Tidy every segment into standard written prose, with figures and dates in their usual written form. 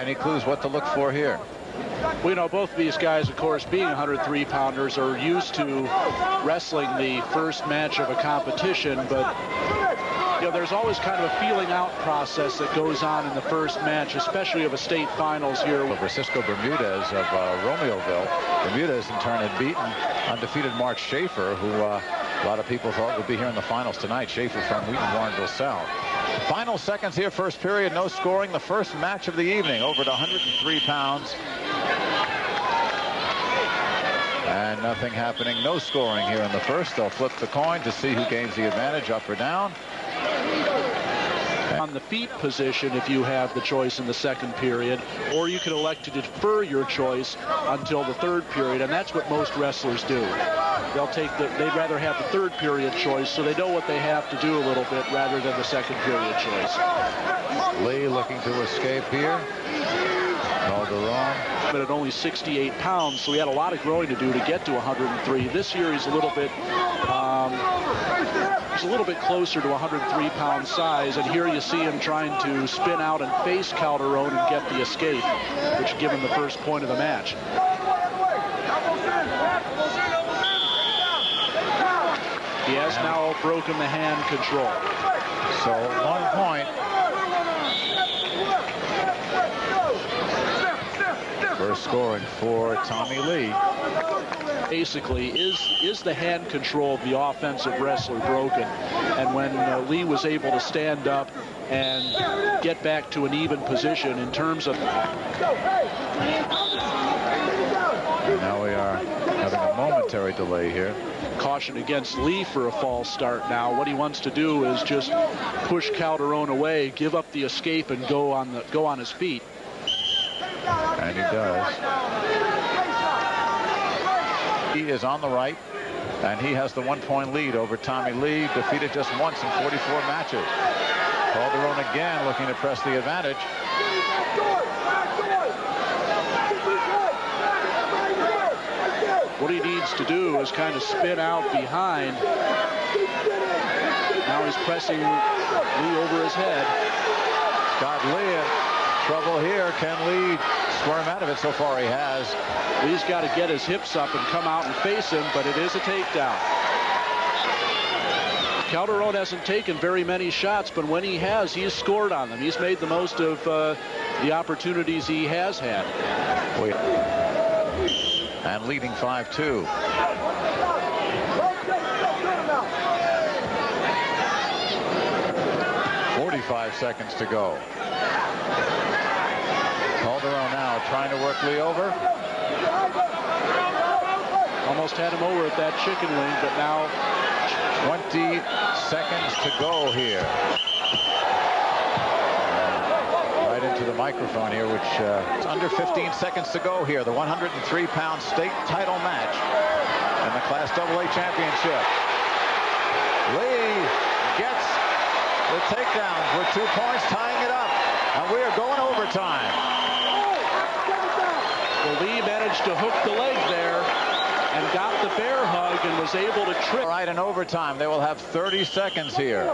any clues what to look for here? Well, you know, both of these guys, of course, being 103-pounders, are used to wrestling the first match of a competition, but you know, there's always kind of a feeling out process that goes on in the first match, especially of a state finals here. Over Cisco Bermudez of Romeoville. Bermudez, in turn, had beaten undefeated Mark Schaefer, who a lot of people thought would be here in the finals tonight. Schaefer from Wheaton Warrenville South. Final seconds here, first period, no scoring. The first match of the evening, over to 103 pounds. And nothing happening, no scoring here in the first. They'll flip the coin to see who gains the advantage, up or down. On the feet position if you have the choice in the second period, or you could elect to defer your choice until the third period, and that's what most wrestlers do. They'll take they'd rather have the third period choice, so they know what they have to do a little bit rather than the second period choice. Lee looking to escape here. Calderon. But at only 68 pounds, so he had a lot of growing to do to get to 103. This year he's a little bit closer to 103-pound size, and here you see him trying to spin out and face Calderon and get the escape, which give him the first point of the match. He has now broken the hand control. So 1 point. First scoring for Tommy Lee. Basically, is the hand control of the offensive wrestler broken? And when Lee was able to stand up and get back to an even position in terms of... Now we are having a momentary delay here. Caution against Lee for a false start now. What he wants to do is just push Calderon away, give up the escape, and go on his feet. And he does. He is on the right, and he has the 1-point lead over Tommy Lee, defeated just once in 44 matches. Calderon again looking to press the advantage. What he needs to do is kind of spin out behind. Now he's pressing Lee over his head. Got Lee in trouble here. Can Lee squirm out of it? So far he has. Lee's got to get his hips up and come out and face him, but it is a takedown. Calderon hasn't taken very many shots, but when he has, he's scored on them. He's made the most of the opportunities he has had. And leading 5-2. Seconds to go. Calderon now trying to work Lee over. Almost had him over at that chicken wing, but now 20 seconds to go here. Right into the microphone here, which it's under 15 seconds to go here. The 103-pound state title match in the Class AA championship. Lee gets the takedown with 2 points, tying it up, and we are going overtime. Well, Lee managed to hook the leg there and got the bear hug and was able to trip. All right, in overtime, they will have 30 seconds here.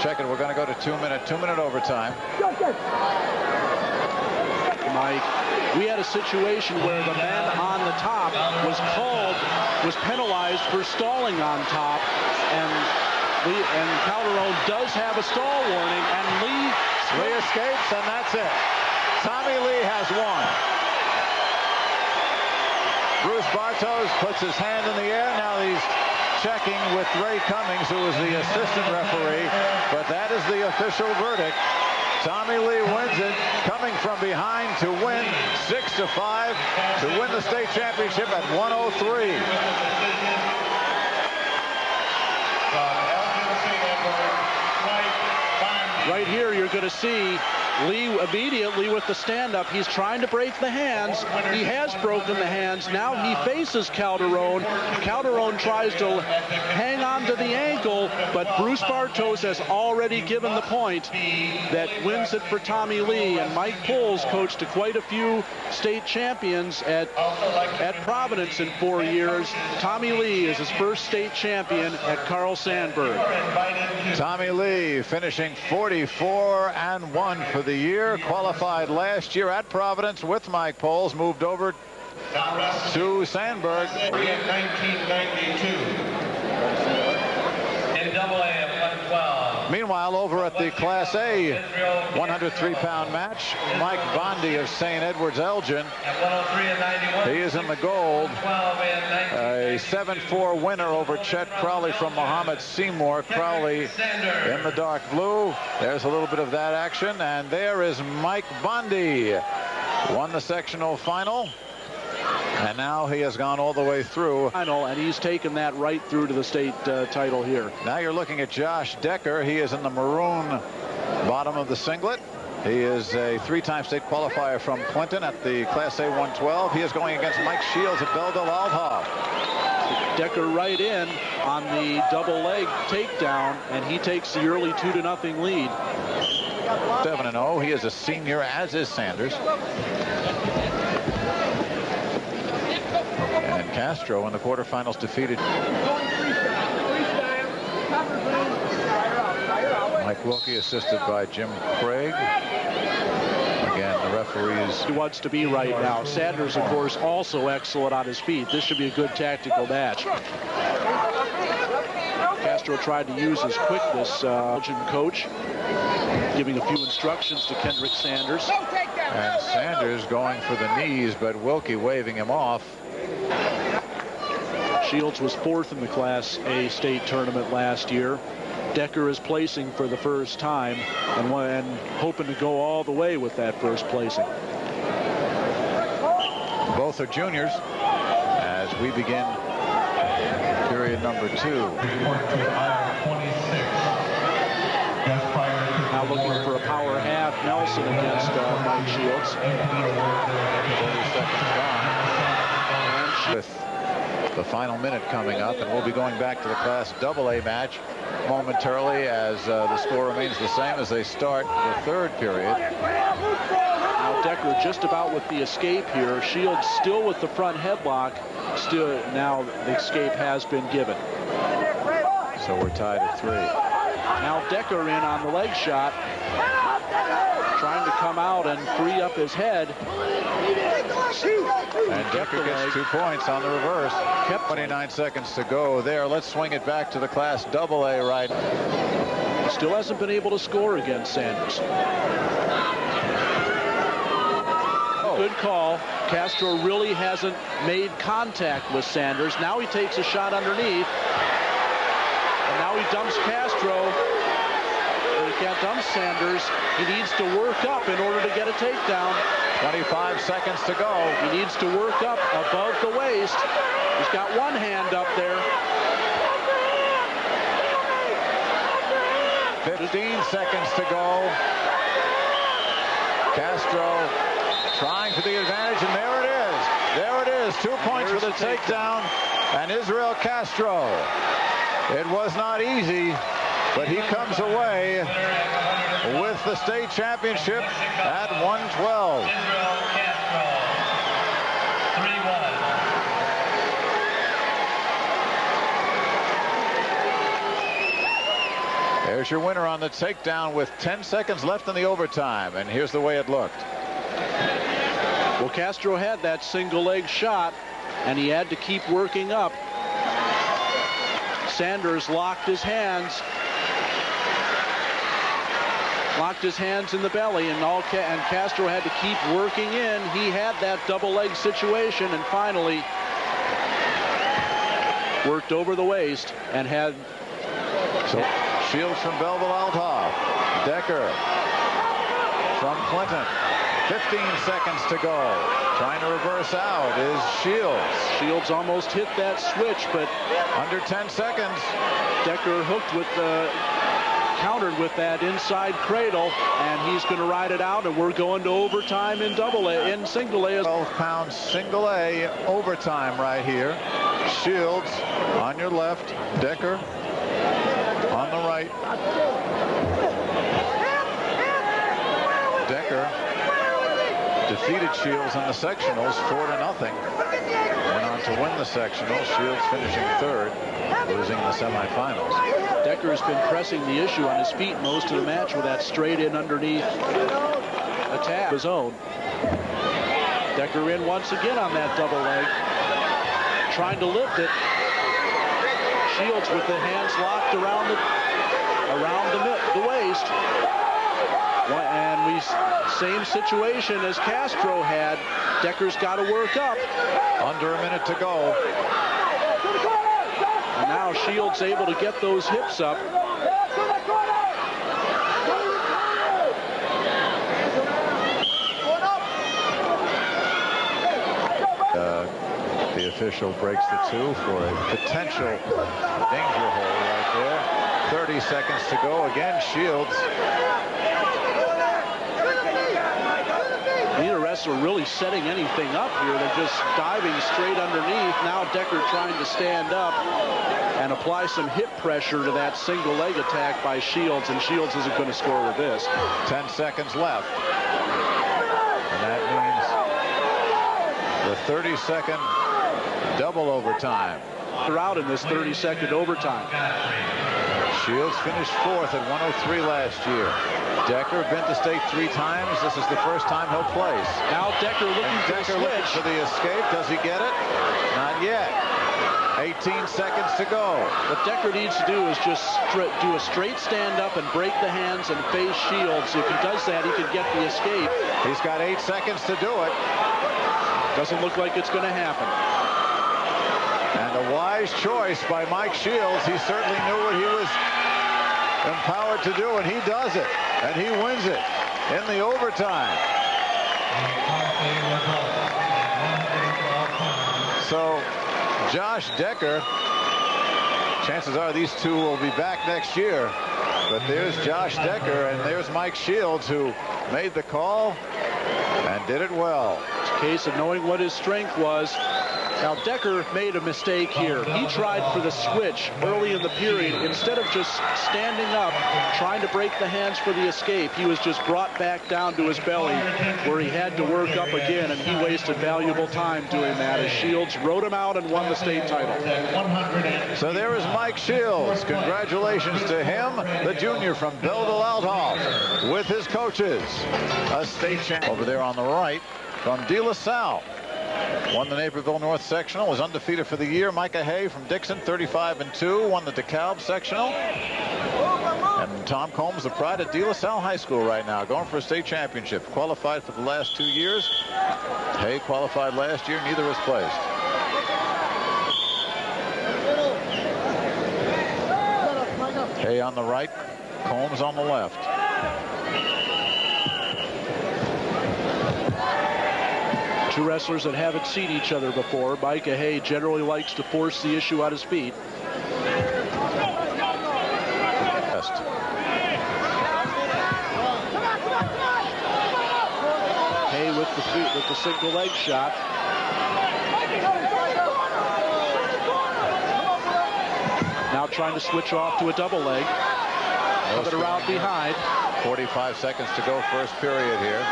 Check it, we're going to go to 2-minute overtime. Mike, we had a situation where the man on the top was penalized for stalling on top, and Calderon does have a stall warning, and Lee escapes, and that's it. Tommy Lee has won. Bruce Bartos puts his hand in the air. Now he's checking with Ray Cummings, who is the assistant referee, but that is the official verdict. Tommy Lee wins it, coming from behind to win 6-5 to win the state championship at 103. Right here, you're going to see Lee immediately with the stand-up. He's trying to break the hands. He has broken the hands. Now he faces Calderon. Calderon tries to hang on to the ankle, but Bruce Bartos has already given the point that wins it for Tommy Lee. And Mike Poles coached quite a few state champions at Providence in 4 years. Tommy Lee is his first state champion at Carl Sandburg. Tommy Lee finishing 44-1 for the year. Qualified last year at Providence with Mike Poles. Moved over to Sandburg. In 1992. In AA of 112. Meanwhile, over at the Class A 103-pound match, Mike Bondi of St. Edwards Elgin. He is in the gold. A 7-4 winner over Chet Crowley from Muhammad Seymour. Crowley in the dark blue. There's a little bit of that action. And there is Mike Bondi. Won the sectional final. And now he has gone all the way through. And he's taken that right through to the state title here. Now you're looking at Josh Decker. He is in the maroon bottom of the singlet. He is a 3-time state qualifier from Clinton at the Class A 112. He is going against Mike Shields at Belleville Althoff. Decker right in on the double leg takedown, and he takes the early 2-0 lead. 7-0. He is a senior, as is Sanders. And Castro in the quarterfinals defeated Mike Wilkie, assisted by Jim Craig. Again, the referees. He wants to be right now. Sanders, of course, also excellent on his feet. This should be a good tactical match. Castro tried to use his quickness, Belgian coach, giving a few instructions to Kendrick Sanders. And Sanders going for the knees, but Wilkie waving him off. Shields was 4th in the Class A state tournament last year. Decker is placing for the first time and hoping to go all the way with that first placing. Both are juniors as we begin period number 2. Now looking for a power half. Nelson against Mike Shields. 30 seconds gone. With the final minute coming up, and we'll be going back to the Class AA match momentarily as the score remains the same as they start the 3rd period. Now Decker just about with the escape here. Shields still with the front headlock. Still now the escape has been given. So we're tied at 3. Now Decker in on the leg shot, trying to come out and free up his head. And Decker gets 2 points on the reverse. Kept 29 seconds to go there. Let's swing it back to the Class AA right. Still hasn't been able to score against Sanders. Good call. Castro really hasn't made contact with Sanders. Now he takes a shot underneath. And now he dumps Castro. He can't dump Sanders. He needs to work up in order to get a takedown. 25 seconds to go. He needs to work up above the waist. He's got one hand up there. 15 seconds to go. Castro trying for the advantage, and there it is. There it is. 2 points for the takedown. And Israel Castro. It was not easy, but he comes away with the state championship at 112. There's your winner on the takedown with 10 seconds left in the overtime, and here's the way it looked. Well, Castro had that single leg shot, and he had to keep working up. Sanders locked his hands in the belly, and Castro had to keep working in. He had that double leg situation, and finally worked over the waist and had. So Shields from Belleville Althoff. Decker from Clinton. 15 seconds to go. Trying to reverse out is Shields. Shields almost hit that switch, but under 10 seconds. Decker hooked with the countered with that inside cradle, and he's going to ride it out, and we're going to overtime in single A. 12 pounds single A overtime right here. Shields on your left, Decker on the right. Decker defeated Shields in the sectionals 4-0. Went on to win the sectionals. Shields finishing third, losing in the semifinals. Decker has been pressing the issue on his feet most of the match with that straight in underneath attack of his own. Decker in once again on that double leg, trying to lift it. Shields with the hands locked around the waist. And same situation as Castro had. Decker's got to work up. Under a minute to go. And now Shields able to get those hips up. The official breaks the 2 for a potential danger hole right there. 30 seconds to go. Again, Shields. Neither wrestler really setting anything up here. They're just diving straight underneath. Now Decker trying to stand up and apply some hip pressure to that single leg attack by Shields, and Shields isn't going to score with this. 10 seconds left. And that means the 30-second double overtime. They're out in this 30-second overtime. Shields finished fourth at 103 last year. Decker been to state 3 times. This is the first time he'll place. Now Decker looking for the switch. For the escape. Does he get it? Not yet. 18 seconds to go. What Decker needs to do is just do a straight stand up and break the hands and face Shields. If he does that, he can get the escape. He's got 8 seconds to do it. Doesn't look like it's going to happen. And a wise choice by Mike Shields. He certainly knew what he was empowered to do, and he does it. And he wins it in the overtime. So Josh Decker, chances are these two will be back next year. But there's Josh Decker, and there's Mike Shields, who made the call and did it well. It's a case of knowing what his strength was. Now Decker made a mistake here. He tried for the switch early in the period. Instead of just standing up, trying to break the hands for the escape, he was just brought back down to his belly, where he had to work up again, and he wasted valuable time doing that as Shields rode him out and won the state title. So there is Mike Shields. Congratulations to him, the junior from Belleville Althoff, with his coaches. A state champion over there on the right from De La Salle. Won the Naperville North Sectional, was undefeated for the year. Micah Hey from Dixon, 35-2, won the DeKalb Sectional. And Tom Combs, the pride at De La Salle High School right now, going for a state championship. Qualified for the last 2 years. Hey qualified last year, neither has placed. Hey on the right, Combs on the left. Two wrestlers that haven't seen each other before. Micah Hey generally likes to force the issue at his feet. Hey with the single leg shot. Now trying to switch off to a double leg. Coming around behind. 45 seconds to go, first period here.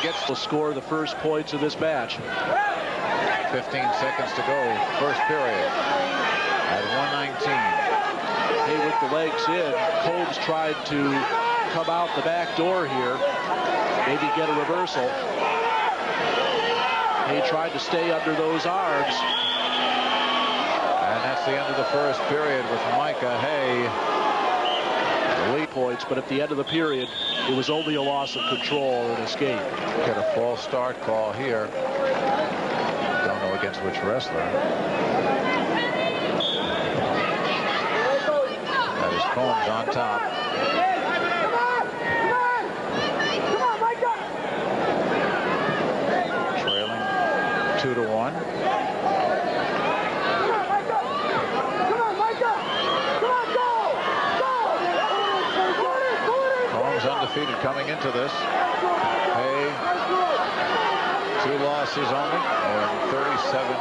Gets to score the first points of this match. 15 seconds to go, first period at 119. Hey with the legs in. Combs tried to come out the back door here, maybe get a reversal. Hey tried to stay under those arms. And that's the end of the first period with Micah Hey. Lead points, but at the end of the period, it was only a loss of control or an escape. Get a false start call here. Don't know against which wrestler. That is Combs on top. Trailing 2-1. undefeated coming into this. Hey, 2 losses only in 37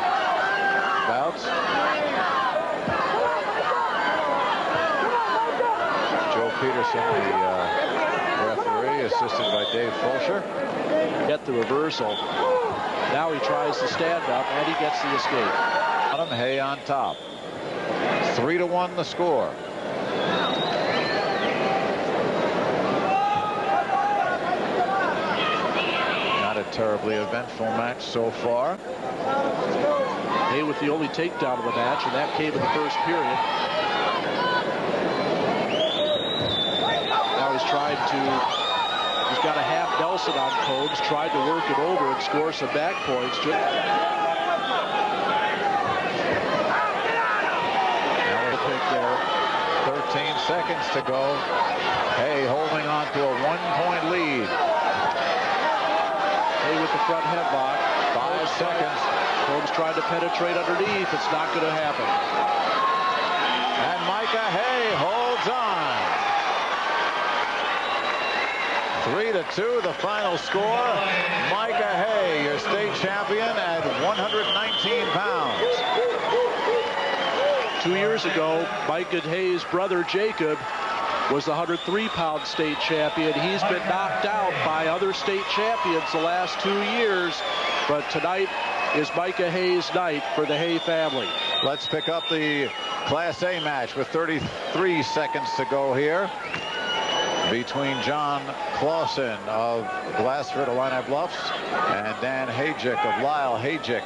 bouts. Joe Peterson, the referee, assisted by Dave Fulcher. Get the reversal. Now he tries to stand up, and he gets the escape. Hey on top. 3-1 the score. Not a terribly eventful match so far. Hey with the only takedown of the match, and that came in the first period. Now he's trying to, he's got a half Nelson on Combs, tried to work him over and score some back points. There. 13 seconds to go. Hey holding on to a 1-point lead. Hey with the front headlock. 5 seconds. Combs trying to penetrate underneath. It's not going to happen. And Micah Hey holds on. 3-2 the final score. Micah Hey, your state champion at 119 pounds. 2 years ago, Micah Hay's brother Jacob was the 103-pound state champion. He's been knocked out by other state champions the last 2 years, but tonight is Micah Hay's night for the Hay family. Let's pick up the Class A match with 33 seconds to go here between John Clausen of Glassford, Illini Bluffs, and Dan Hajic of Lyle. Hajic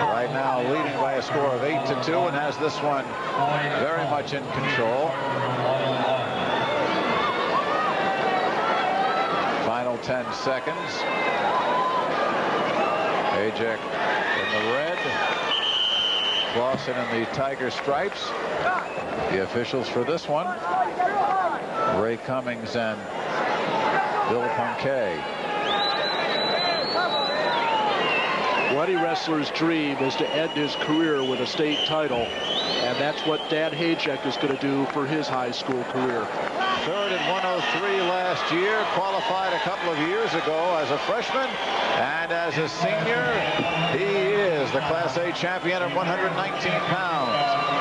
right now leading by a score of 8-2 and has this one very much in control. Final 10 seconds. Hajic in the red, Clausen in the tiger stripes. The officials for this one, Ray Cummings and Bill Punkay. Well, any wrestler's dream is to end his career with a state title, and that's what Dan Hajic is going to do for his high school career. Third at 103 last year, qualified a couple of years ago as a freshman, and as a senior, he is the Class A champion at 119 pounds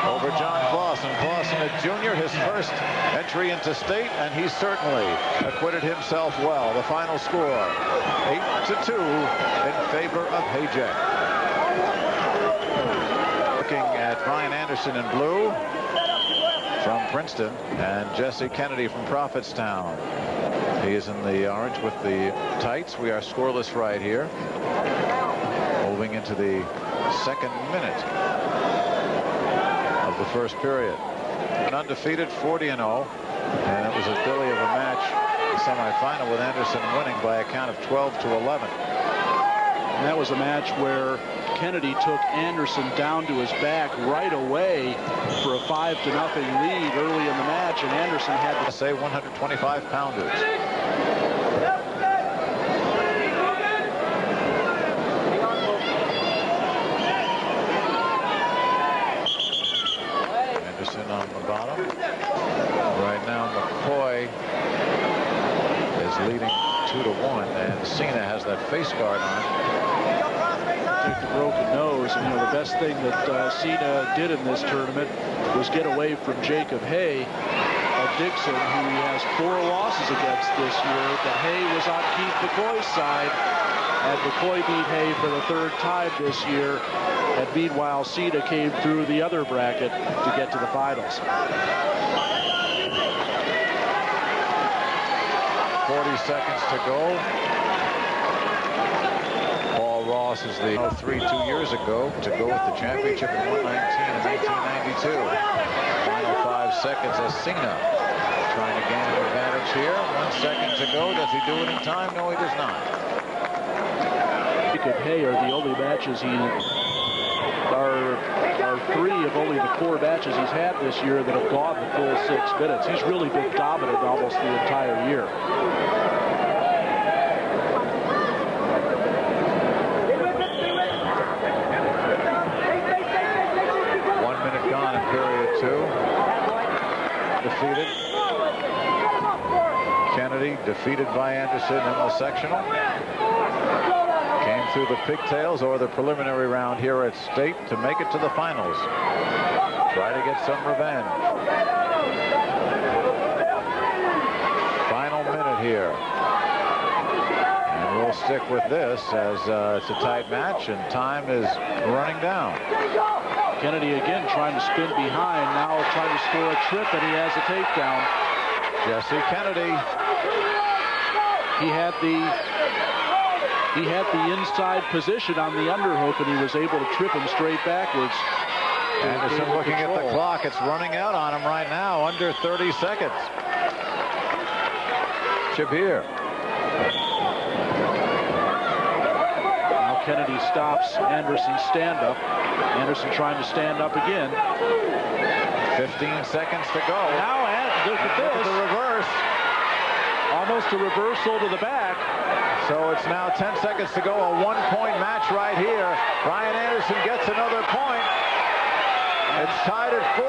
over John Clausen. Clausen, a junior, his first entry into state, and he certainly acquitted himself well. The final score, 8-2 in favor of Hajic. Looking at Ryan Anderson in blue from Princeton, and Jesse Kennedy from Prophetstown. He is in the orange with the tights. We are scoreless right here. Moving into the second minute of the first period. An undefeated 40-0, and it was a filly of a match, the semifinal, with Anderson winning by a count of 12-11. And that was a match where Kennedy took Anderson down to his back right away for a 5-0 lead early in the match, and Anderson had to say 125-pounders. Anderson on the bottom. Right now, McCoy is leading 2-1, and Cena has that face guard on. Take the broken nose, and the best thing that Cena did in this tournament was get away from Jacob Hay of Dixon, who he has 4 losses against this year. But Hay was on Keith McCoy's side, and McCoy beat Hay for the 3rd time this year. And meanwhile, Cena came through the other bracket to get to the finals. 40 seconds to go. Paul Ross is the 3 2 years ago to go with the championship in 119 in 1992. Final 5 seconds as Cena trying to gain an advantage here. 1 second to go. Does he do it in time? No, he does not. Jacob Hay are the only matches are 3 of only the 4 matches he's had this year that have gone the full 6 minutes. He's really been dominant almost the entire year. Defeated. Kennedy defeated by Anderson in the sectional. Came through the pigtails or the preliminary round here at state to make it to the finals. Try to get some revenge. Final minute here. And we'll stick with this as it's a tight match and time is running down. Kennedy again trying to spin behind, now trying to score a trip, and he has a takedown. Jesse Kennedy. He had the inside position on the underhook, and he was able to trip him straight backwards. Anderson looking at the clock. It's running out on him right now, under 30 seconds. Chip here. Now Kennedy stops Anderson's stand-up. Anderson trying to stand up again. 15 seconds to go. Now, look at this. The reverse. Almost a reversal to the back. So it's now 10 seconds to go. A one-point match right here. Brian Anderson gets another point. It's tied at 4.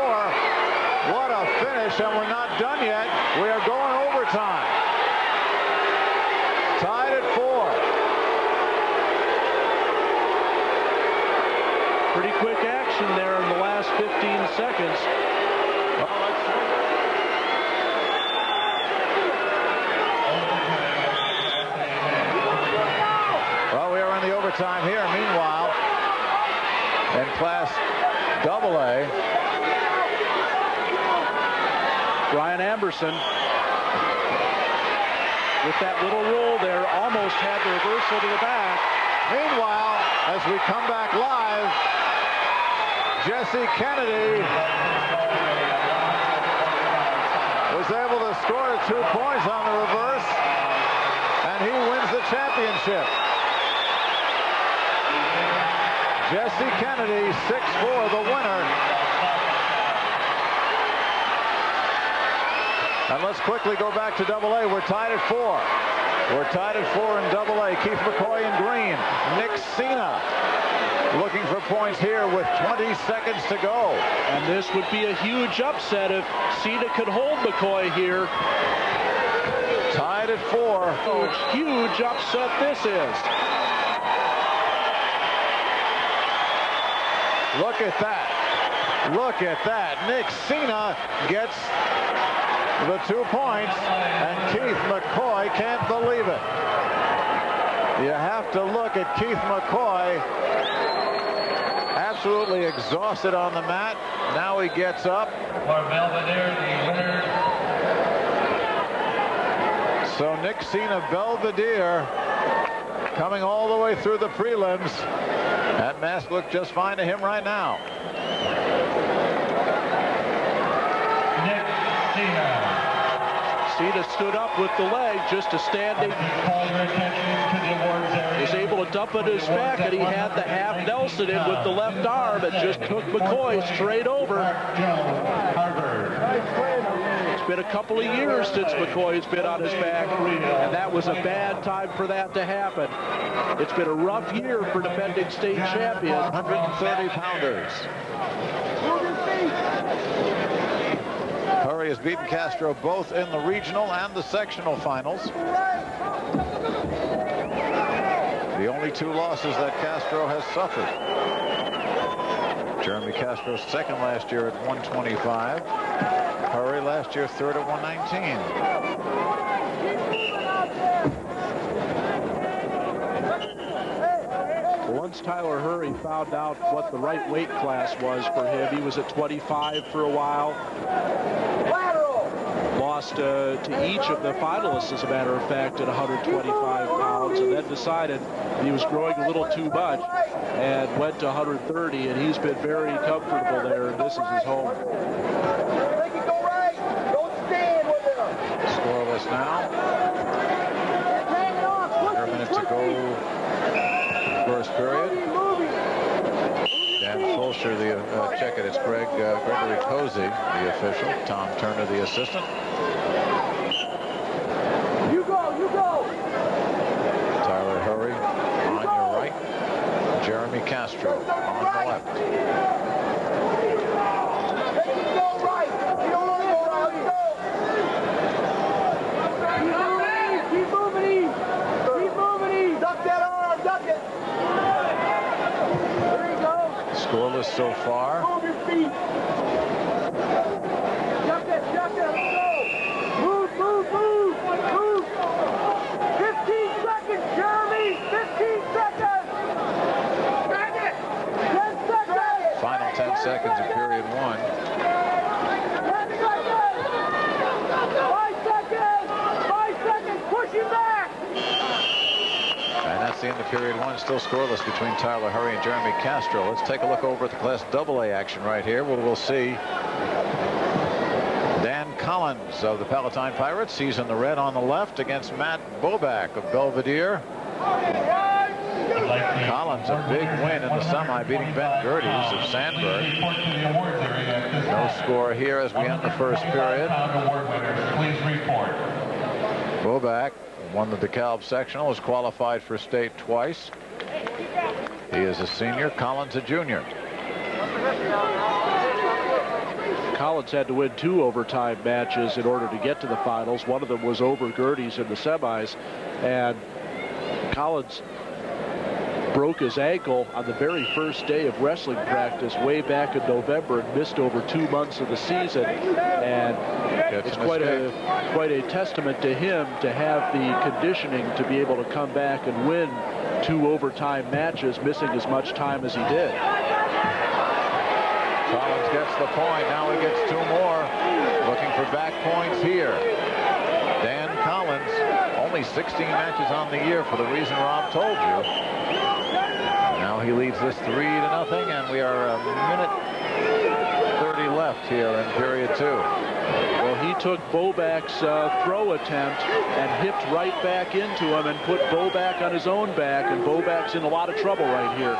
What a finish, and we're not done yet. We are going overtime. Tied at 4. Pretty quick action there in the last 15 seconds. Well, we are in the overtime here. Meanwhile, in Class AA, Brian Anderson with that little roll there almost had the reversal to the back. Meanwhile, as we come back live, Jesse Kennedy was able to score 2 points on the reverse, and he wins the championship. Jesse Kennedy, 6'4", the winner. And let's quickly go back to AA. We're tied at 4. We're tied at 4 in AA. Keith McCoy in green. Nick Cena looking for points here with 20 seconds to go. And this would be a huge upset if Cena could hold McCoy here. Tied at 4. Huge upset this is. Look at that. Look at that. Nick Cena gets the 2 points, and Keith McCoy can't believe it. You have to look at Keith McCoy, absolutely exhausted on the mat. Now he gets up. For Belvedere, the winner. So Nick Cena, Belvedere, coming all the way through the prelims. That mask looked just fine to him right now. Nick Cena. Cena stood up with the leg, just a standing. Call your attention to the awards area. Was able to dump it his back, and he had the half Nelson in with the left arm and just took McCoy straight over. Joe, Harvard. It's been a couple of years since McCoy's been on his back, and that was a bad time for that to happen. It's been a rough year for defending state champion. 130 pounders. Curry has beaten Castro both in the regional and the sectional finals. The only 2 losses that Castro has suffered. Jeremy Castro second last year at 125. Curry last year third at 119. Once Tyler Hurry found out what the right weight class was for him, he was at 25 for a while. Lost to each of the finalists, as a matter of fact, at 125 pounds, and then decided he was growing a little too much and went to 130, and he's been very comfortable there, and this is his home. Scoreless now. Under a minute to go. First period. Dan Fulcher, the check it. It's Gregory Cozy, the official. Tom Turner, the assistant. You go. Tyler Hurry on your right. Jeremy Castro on the left. Go right. You don't want to go right. Go. so far. Move your feet. Chuck it, let's go. Move, move, move, move. 15 seconds, Jeremy. 15 seconds. 10 seconds. Final 10 seconds of period 1. 10 seconds. 5 seconds. 5 seconds. Push him back. And that's the end of period 1. Still scoreless between Tyler Hurry and Jeremy Castro. Let's take a look over at the Class AA action right here, where we'll see Dan Collins of the Palatine Pirates. He's in the red on the left against Matt Bobak of Belvedere. Collins, a big win in the semi, beating Ben Gerdes of Sandburg. No score here as we end the first period. Please report. Bobak won the DeKalb sectional, was qualified for state twice. He is a senior, Collins a junior. Collins had to win 2 overtime matches in order to get to the finals. One of them was over Gerdes in the semis, and Collins broke his ankle on the very first day of wrestling practice way back in November and missed over 2 months of the season. And it's quite a testament to him to have the conditioning to be able to come back and win 2 overtime matches, missing as much time as he did. Collins gets the point. Now he gets 2 more. Looking for back points here. Dan Collins, only 16 matches on the year for the reason Rob told you. Now he leads this 3-0, and we are a minute 30 left here in period 2. Well, he took Bobak's throw attempt and hipped right back into him and put Bobak on his own back, and Bobak's in a lot of trouble right here.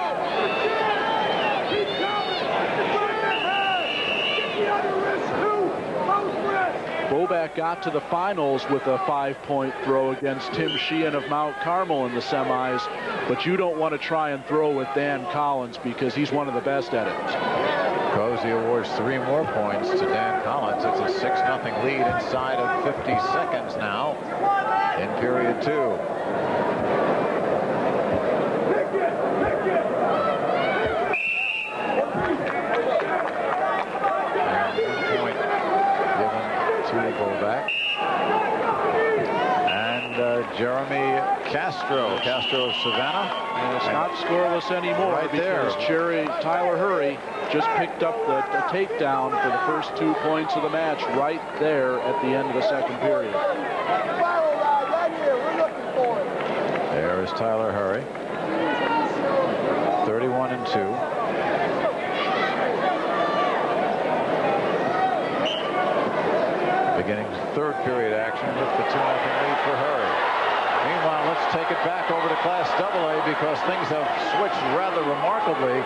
Bobak got to the finals with a 5-point throw against Tim Sheehan of Mount Carmel in the semis, but you don't want to try and throw with Dan Collins because he's one of the best at it. Cozy awards 3 more points to Dan Collins. It's a 6-0 lead inside of 50 seconds now in period 2. Bobak. And Jeremy Castro of Savannah. And it's not scoreless anymore right because Tyler Hurry just picked up the takedown for the first 2 points of the match right there at the end of the second period. There is Tyler Hurry. 31-2. Beginning third period action with the 2-0 lead for Hurry. Meanwhile, let's take it back over to Class AA because things have switched rather remarkably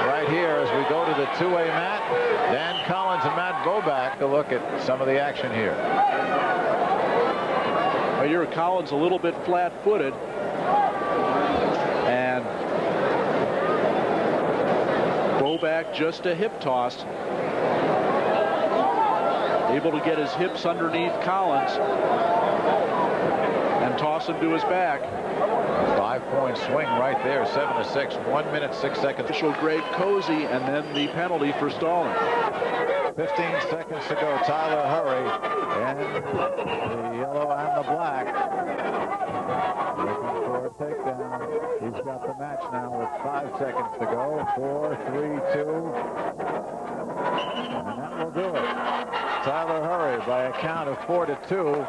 right here as we go to the 2A mat. Dan Collins and Matt Bobak to look at some of the action here. Well, you're Collins a little bit flat-footed, and Bobak just a hip toss. Able to get his hips underneath Collins and toss him to his back. 5-point swing right there, 7-6, 1 minute 6 seconds. Official Greg Cozy, and then the penalty for stalling. 15 seconds to go. Tyler Hurry and the yellow and the black. Looking for a takedown. He's got the match now with 5 seconds to go. 4, 3, 2. And that will do it. Tyler Hurry by a count of 4-2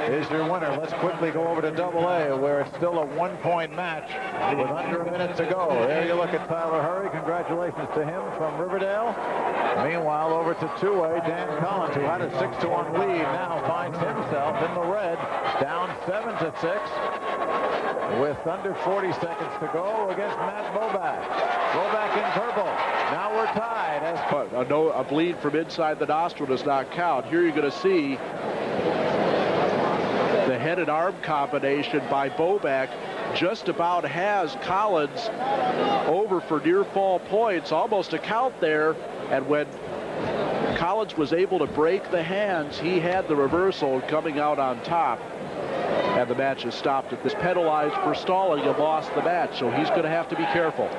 is your winner. Let's quickly go over to AA where it's still a 1-point match with under a minute to go. There you look at Tyler Hurry. Congratulations to him from Riverdale. Meanwhile, over to 2A, Dan Collins, who had a 6-1 lead, now finds himself in the red, down 7-6 with under 40 seconds to go against Matt Bobak. Bobak in purple. Now we're tied. A bleed from inside the nostril does not count. Here you're going to see the head and arm combination by Bobak just about has Collins over for near fall points, almost a count there. And when Collins was able to break the hands, he had the reversal coming out on top. And the match is stopped at this, penalized for stalling and lost the match, so he's going to have to be careful.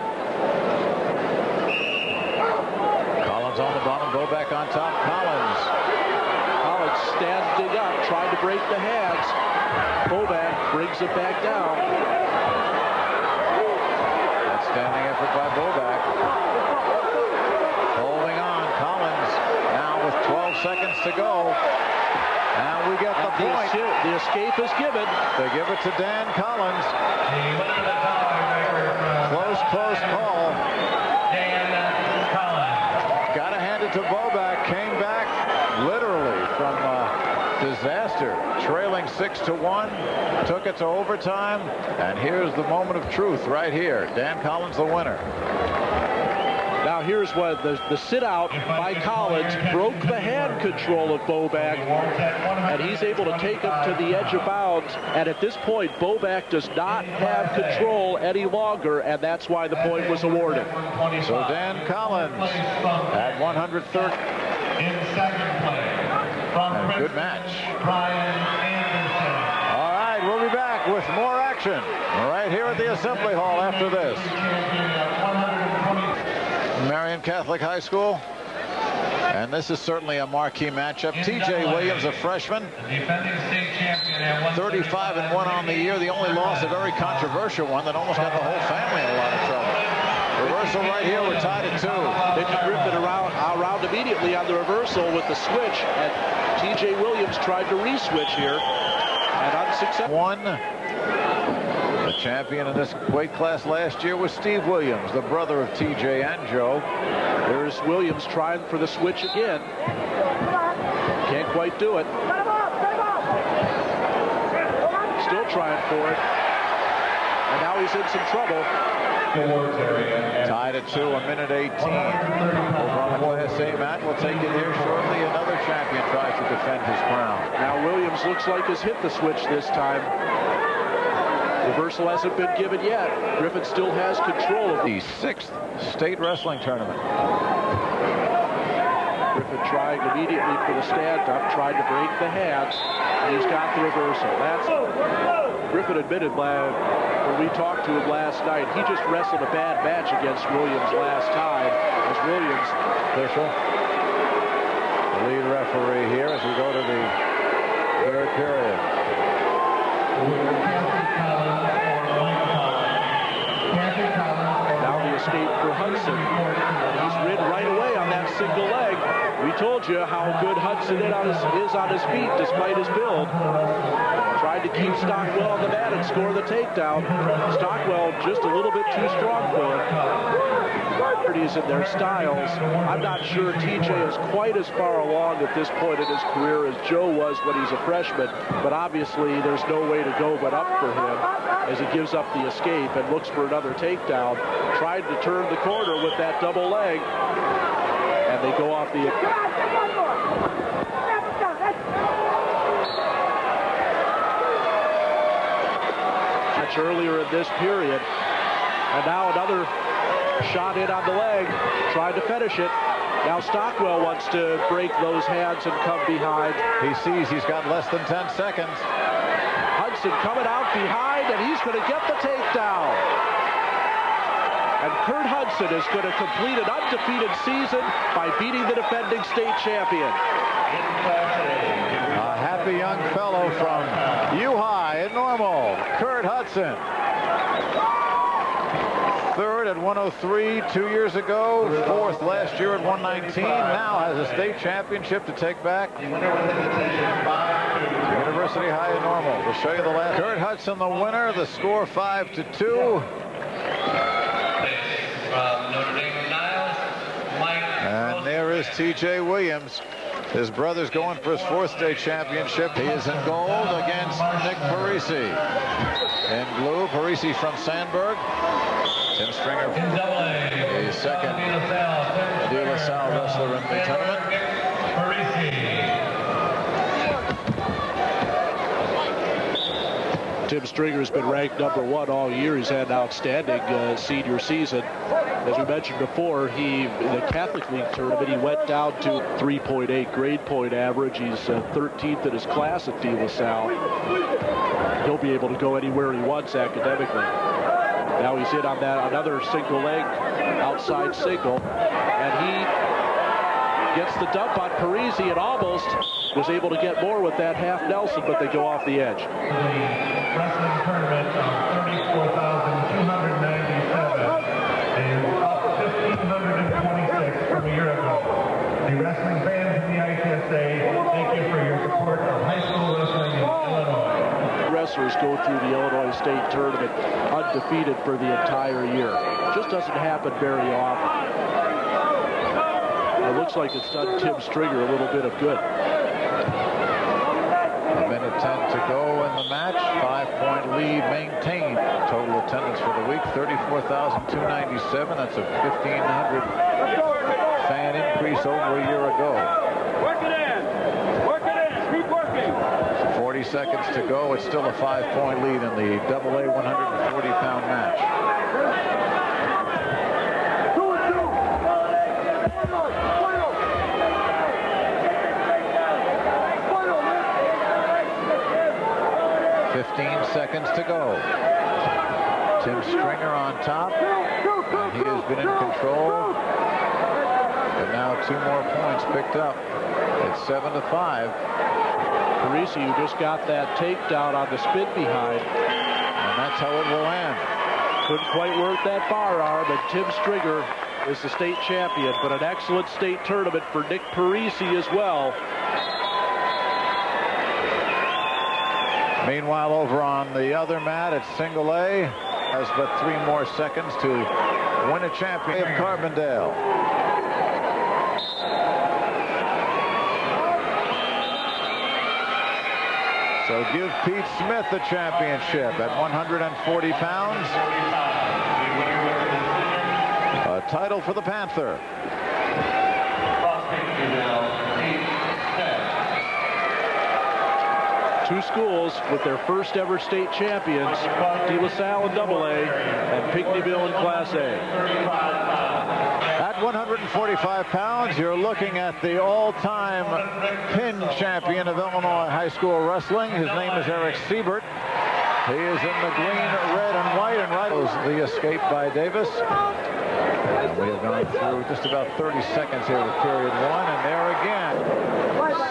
Collins on the bottom, Boback on top. Collins Standing up, trying to break the hands. Boback brings it back down. Outstanding effort by Boback. Holding on. Collins now with 12 seconds to go. And we get the point. The escape is given. They give it to Dan Collins. Close call. Dan Collins. Got to hand it to Boback. Came back literally from disaster, trailing 6-1, took it to overtime, and here's the moment of truth right here. Dan Collins, the winner. Now here's what the sit out by Collins broke the hand control of Boback, and he's able to take him to the edge of bounds. And at this point, Boback does not have control any longer, and that's why the point was awarded. So Dan Collins at 130. In second place. And a good match. All right, we'll be back with more action right here at the Assembly Hall after this. Marion Catholic High School. And this is certainly a marquee matchup. T.J. Williams, a freshman, 35-1 on the year. The only loss, a very controversial one that almost got the whole family in a lot of trouble. Reversal right here. We're tied at 2. They ripped it around immediately on the reversal with the switch, and T.J. Williams tried to re-switch here, and unsuccessful. The champion in this weight class last year was Steve Williams, the brother of T.J. and Joe. There's Williams trying for the switch again. Can't quite do it. Still trying for it. And now he's in some trouble. Tied at 2, a minute 18. Over on the Class A mat. We'll take it here shortly. Another champion tries to defend his crown. Now Williams looks like has hit the switch this time. Reversal hasn't been given yet. Griffin still has control of the 6th state wrestling tournament. Griffin trying immediately for the stand-up, tried to break the hands, and he's got the reversal. That's Griffin admitted when we talked to him last night, he just wrestled a bad match against Williams last time. As Williams, official, the lead referee here as we go to the 3rd period. Now the escape for Hudson. He's rid right away on that single leg. We told you how good Hudson is on his feet despite his build. Tried to keep Stockwell on the mat and score the takedown. Stockwell just a little bit too strong for him. In their styles. I'm not sure TJ is quite as far along at this point in his career as Joe was when he's a freshman, but obviously there's no way to go but up for him as he gives up the escape and looks for another takedown. Tried to turn the corner with that double leg, and they go off the... Much earlier in this period, and now another shot in on the leg, tried to finish it. Now Stockwell wants to break those hands and come behind. He sees he's got less than 10 seconds. Hudson coming out behind, and he's going to get the takedown. And Kurt Hudson is going to complete an undefeated season by beating the defending state champion. A happy young fellow from U-High in Normal, Kurt Hudson. 3rd at 103 2 years ago, 4th last year at 119, now has a state championship to take back. University High in Normal. We'll show you the last. Kurt Hudson, the winner, the score 5-2. And there is T.J. Williams. His brother's going for his 4th state championship. He is in gold against Nick Parisi. In blue, Parisi from Sandburg. Tim Stringer, the 2nd De La Salle wrestler in the tournament. Tim Stringer has been ranked #1 all year. He's had an outstanding senior season. As we mentioned before, in the Catholic League tournament, he went down to 3.8 grade point average. He's 13th in his class at De La Salle. He'll be able to go anywhere he wants academically. Now he's in on that another single leg outside single, and he Gets the dump on Parisi and almost was able to get more with that half Nelson, but they go off the edge. The wrestling tournament of 34,297 is up 1,526 from a year ago. The wrestling fans in the IHSA, thank you for your support of high school wrestling in Illinois. Wrestlers go through the Illinois State Tournament undefeated for the entire year. Just doesn't happen very often. It looks like it's done Tim Stringer a little bit of good. A minute 10 to go in the match. 5-point lead maintained. Total attendance for the week, 34,297. That's a 1,500 fan increase over a year ago. Work it in. Work it in. Keep working. 40 seconds to go. It's still a 5-point lead in the AA 140-pound match. 15 seconds to go. Tim Stringer on top. And he has been in control. But now 2 more points picked up. It's 7-5. Parisi, who just got that takedown on the spin behind. And that's how it will end. Couldn't quite work that bar arm, and Tim Stringer is the state champion, but an excellent state tournament for Nick Parisi as well. Meanwhile, over on the other mat, it's single A. Has but 3 more seconds to win a champion of Carbondale. So give Pete Smith the championship at 140 pounds. A title for the Panther. Two schools with their first ever state champions, De La Salle in AA and Pinckneyville in Class A. At 145 pounds, you're looking at the all-time pin champion of Illinois high school wrestling. His name is Eric Siebert. He is in the green, red, and white, and right was the escape by Davis. And we have gone through just about 30 seconds here with period 1, and there again.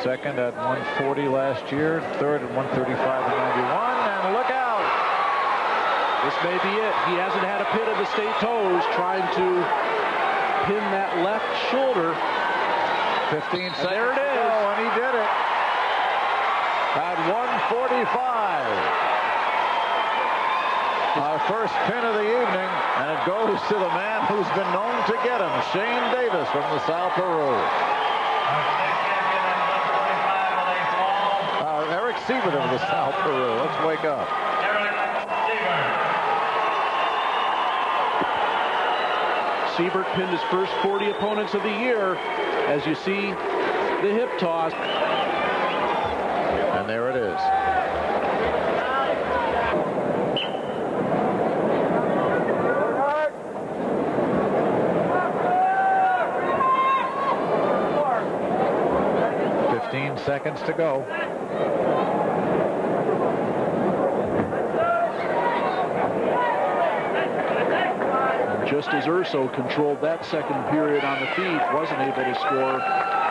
Second at 140 last year, third at 135 and 91, and look out! This may be it. He hasn't had a pin of the state toes, trying to pin that left shoulder. 15 seconds. There it is. Oh, and he did it. At 145. Our first pin of the evening, and it goes to the man who's been known to get him, Shane Davis from the South Peru. Eric Siebert of the South Peru. Let's wake up. Siebert pinned his first 40 opponents of the year. As you see, the hip toss. And there it is. Seconds to go. Just as Urso controlled that second period on the feet, wasn't able to score,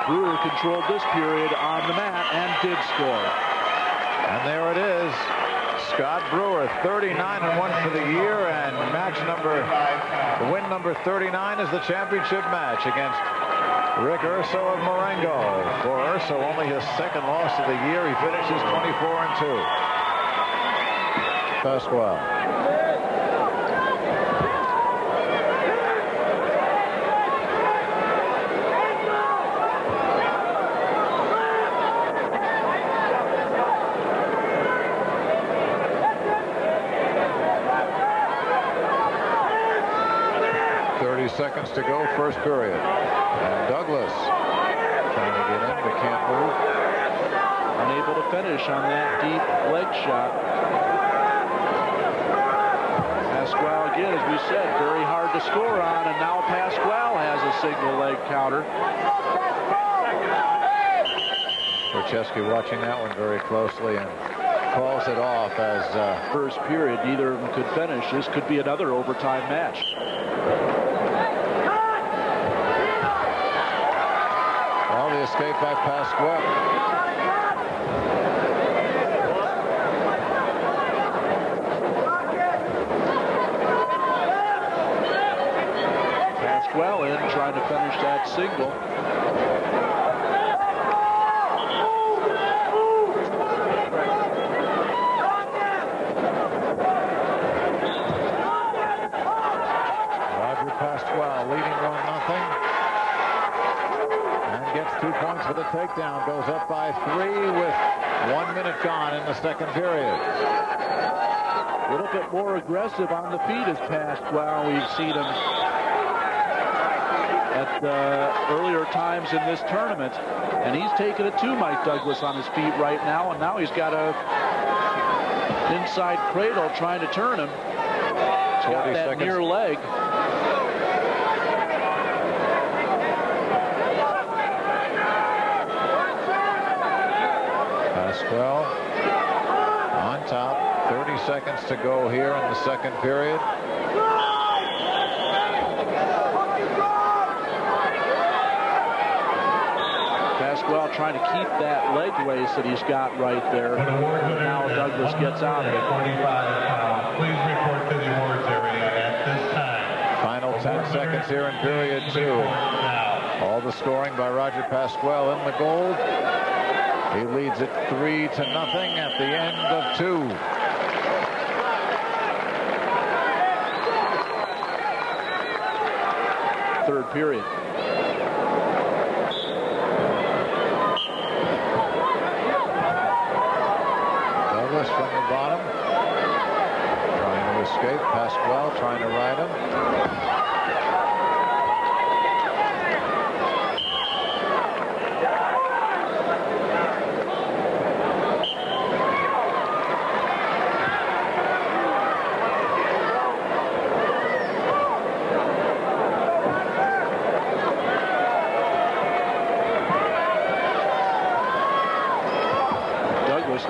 Brewer controlled this period on the mat and did score. And there it is. Scott Brewer, 39-1 for the year, and win number 39 is the championship match against Rick Urso of Marengo. For Urso, only his second loss of the year. He finishes 24-2. Pasquale. Seconds to go, first period. And Douglas trying to get in, but can't move. Unable to finish on that deep leg shot. Pasquale, again, as we said, very hard to score on, and now Pasquale has a single leg counter. Korcheski watching that one very closely and calls it off as first period. Neither of them could finish. This could be another overtime match. made by Pasquale. Pasquale in trying to finish that single. Pasquale leading 1-0 and gets 2 points for the takedown. Goes up by 3 with 1 minute gone in the second period. A little bit more aggressive on the feet as Pasquale. We've seen him at earlier times in this tournament, and he's taken it to Mike Douglas on his feet right now, and now he's got a inside cradle trying to turn him. He's got that near leg. Pasquale on top. 30 seconds to go here in the second period. Pasquale trying to keep that leg race that he's got right there. Now Douglas gets out of it. 45 pounds. Please report to the awards area at this time. Final 10 seconds here in period 2. All the scoring by Roger Pasquale in the gold. He leads it 3-0 at the end of 2. Third period. Douglas from the bottom, trying to escape. Pasquale trying to ride him.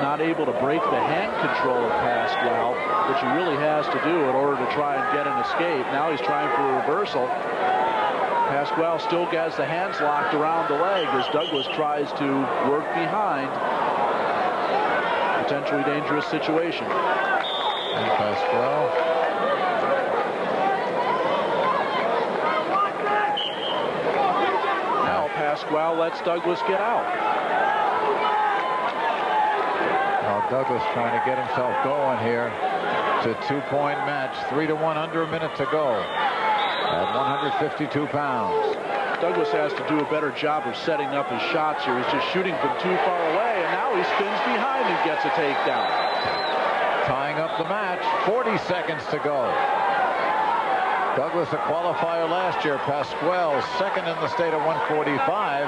Not able to break the hand control of Pasquale, which he really has to do in order to try and get an escape. Now he's trying for a reversal. Pasquale still has the hands locked around the leg as Douglas tries to work behind. Potentially dangerous situation. And Pasquale. Now Pasquale lets Douglas get out. Douglas trying to get himself going here. It's a 2-point match. 3-1 under a minute to go at 152 pounds. Douglas has to do a better job of setting up his shots here. He's just shooting from too far away, and now he spins behind and gets a takedown. Tying up the match. 40 seconds to go. Douglas a qualifier last year. Pasquale second in the state at 145.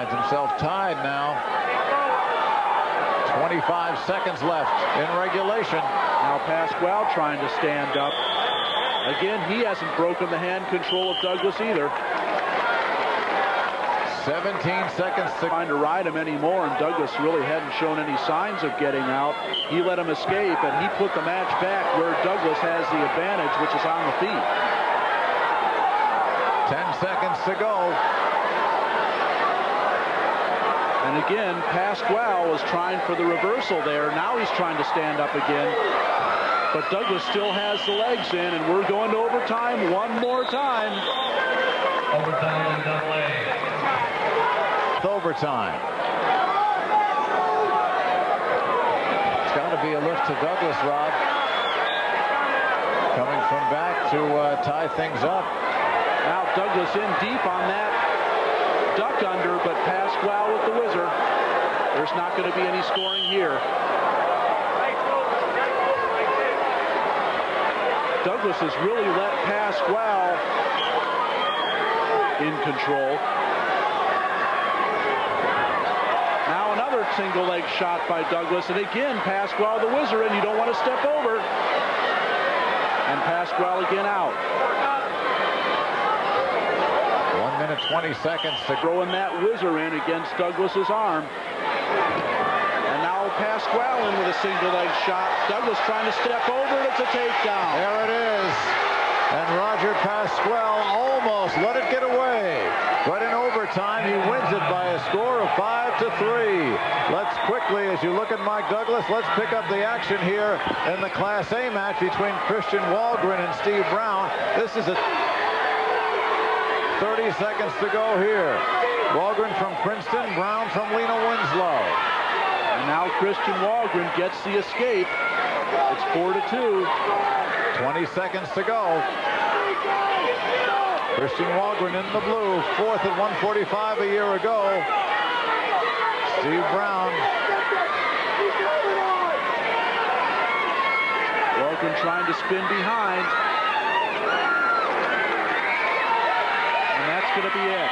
Himself tied now. 25 seconds left in regulation. Now Pasquale trying to stand up. Again, he hasn't broken the hand control of Douglas either. 17 seconds to trying to ride him anymore, and Douglas really hadn't shown any signs of getting out. He let him escape, and he put the match back where Douglas has the advantage, which is on the feet. 10 seconds to go. And again, Pasquale was trying for the reversal there. Now he's trying to stand up again. But Douglas still has the legs in, and we're going to overtime one more time. Overtime in AA. It's overtime. It's got to be a lift to Douglas, Rob. Coming from back to tie things up. Now Douglas in deep on that duck under, but Pasquale with the whizzer. There's not going to be any scoring here. Douglas has really let Pasquale in control. Now another single leg shot by Douglas, and again Pasquale the whizzer, and you don't want to step over. And Pasquale again out. 1 minute 20 seconds to throwing that whizzer in against Douglas's arm. And now Pasquale in with a single leg shot. Douglas trying to step over it. It's a takedown. There it is. And Roger Pasquale almost let it get away. But in overtime, he wins it by a score of 5-3. Let's quickly, as you look at Mike Douglas, let's pick up the action here in the Class A match between Christian Walgren and Steve Brown. This is a 30 seconds to go here. Walgren from Princeton, Brown from Lena Winslow. And now Christian Walgren gets the escape. It's 4-2. 20 seconds to go. Christian Walgren in the blue, fourth at 145 a year ago. Steve Brown. Walgren trying to spin behind. And that's going to be it.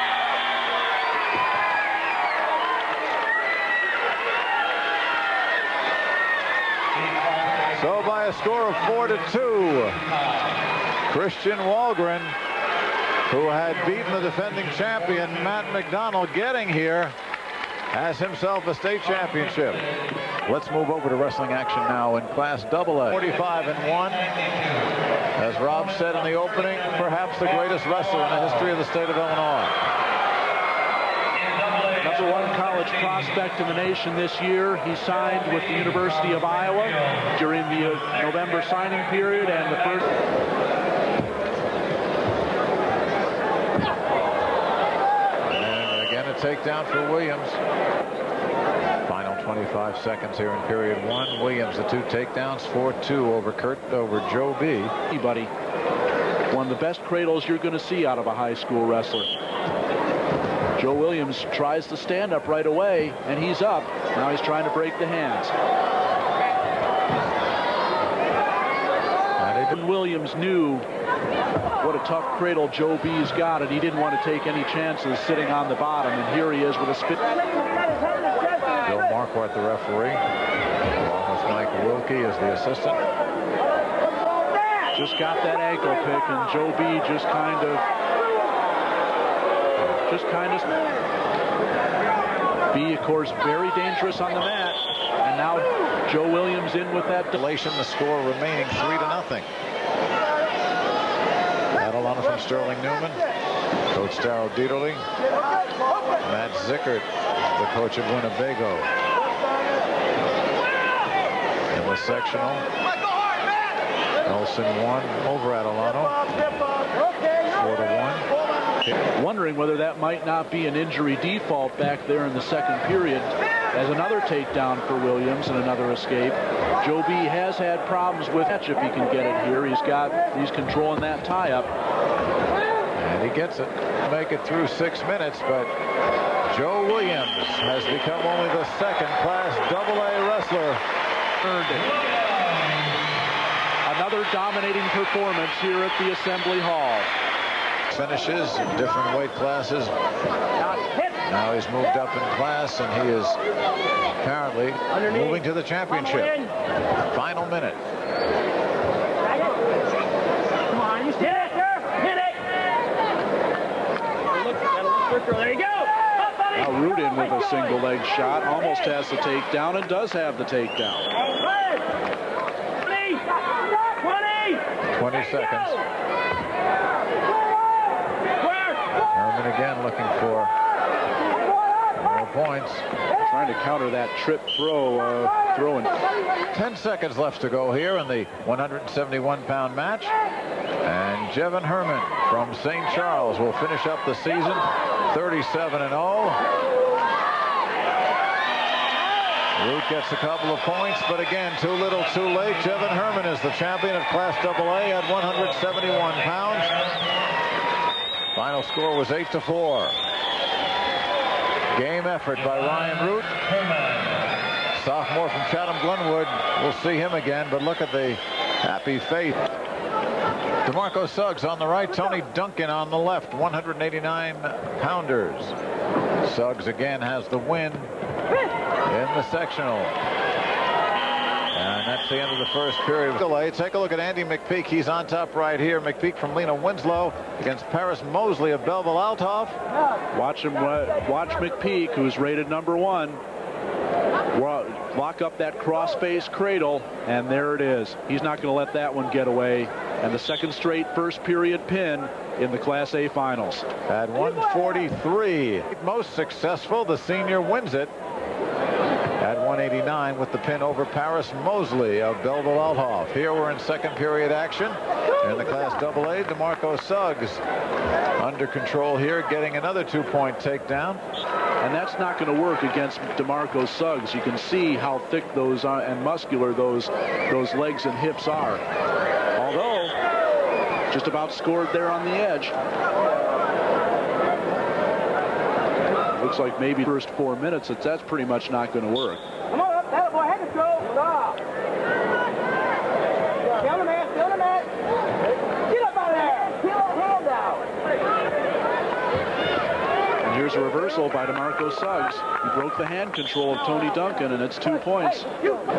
So by a score of 4-2, Christian Walgren, who had beaten the defending champion Matt McDonald, getting here, has himself a state championship. Let's move over to wrestling action now in Class AA. 45-1. As Rob said in the opening, perhaps the greatest wrestler in the history of the state of Illinois. Number one college prospect in the nation this year. He signed with the University of Iowa during the November signing period, and the first. And again, a takedown for Williams. Final 25 seconds here in period one. Williams, the two takedowns, 4-2 over Joby. Anybody, one of the best cradles you're going to see out of a high school wrestler. Joe Williams tries to stand up right away, and he's up. Now he's trying to break the hands. And Williams knew what a tough cradle Joe B's got, and he didn't want to take any chances sitting on the bottom. And here he is with a spin. Bill Marquardt, the referee, along with Mike Wilkie as the assistant. Just got that ankle pick, and Joe B just kind of B, of course, very dangerous on the mat. And now Joe Williams in with that delation. The score remaining 3-0. Adelana from Sterling Newman. Coach Darrell Dieterle. Matt Zickert, the coach of Winnebago. In the sectional, Nelson won over Adelano. 4-1. Wondering whether that might not be an injury default back there in the second period, as another takedown for Williams and another escape. Joe B has had problems with it if he can get it here. He's controlling that tie-up. And he gets it. Make it through 6 minutes, but Joe Williams has become only the second Class AA wrestler. Earned it. Another dominating performance here at the Assembly Hall. Finishes in different weight classes. Now he's moved up in class, and he is apparently moving to the championship. Final minute. Come on, you hit it, sir. Hit it. That'll look quicker. There you go. Now Rudin with a single leg shot, almost has the takedown, and does have the takedown. 20 seconds. Herman again looking for more points. Trying to counter that trip throwing. 10 seconds left to go here in the 171-pound match. And Jevin Herman from St. Charles will finish up the season 37-0. Root gets a couple of points, but again, too little, too late. Jevin Herman is the champion of Class AA at 171 pounds. Final score was 8-4. Game effort by Ryan Root. Sophomore from Chatham Glenwood. We'll see him again, but look at the happy face. DeMarco Suggs on the right, Tony Duncan on the left, 189-pounders. Suggs again has the win in the sectional. And that's the end of the first period. Delay. Take a look at Andy McPeak. He's on top right here. McPeak from Lena Winslow against Paris Mosley of Belleville Althoff. Watch McPeak, who's rated #1. Lock up that cross-face cradle, and there it is. He's not going to let that one get away. and the second straight first period pin in the Class A finals. At 143, most successful, the senior wins it at 189 with the pin over Paris Mosley of Belleville-Althoff. Here we're in second period action in the Class AA. DeMarco Suggs under control here, getting another 2-point takedown. And that's not going to work against DeMarco Suggs. You can see how thick those are and muscular those legs and hips are. Although, just about scored there on the edge. Looks like maybe first 4 minutes, that's pretty much not going to work. Come on up, that boy, head to throw. Stop. Still the man, still the man. Get up out of there. Peel that hand out. And here's a reversal by DeMarco Suggs. He broke the hand control of Tony Duncan, and it's 2 points.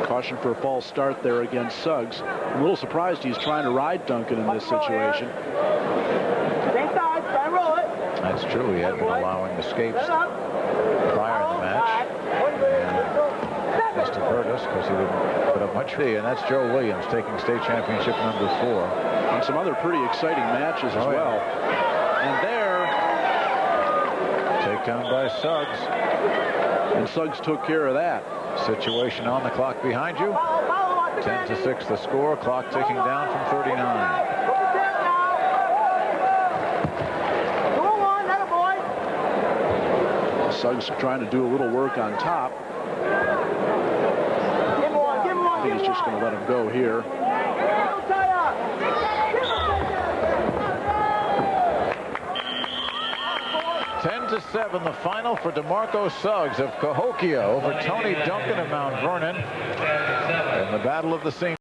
Caution for a false start there against Suggs. I'm a little surprised he's trying to ride Duncan in this situation. Same side, try and roll it. That's true. He had been allowing escapes prior in the match. And must have hurt us because he didn't put up much. And that's Joe Williams taking state championship number 4. And some other pretty exciting matches as well. And there, takedown by Suggs. And Suggs took care of that. Situation on the clock behind you. 10-6 the score. Clock ticking down from 39. Suggs trying to do a little work on top. I think he's just going to let him go here. 10-7 the final for DeMarco Suggs of Cahokia over Tony Duncan of Mount Vernon in the Battle of the Cena.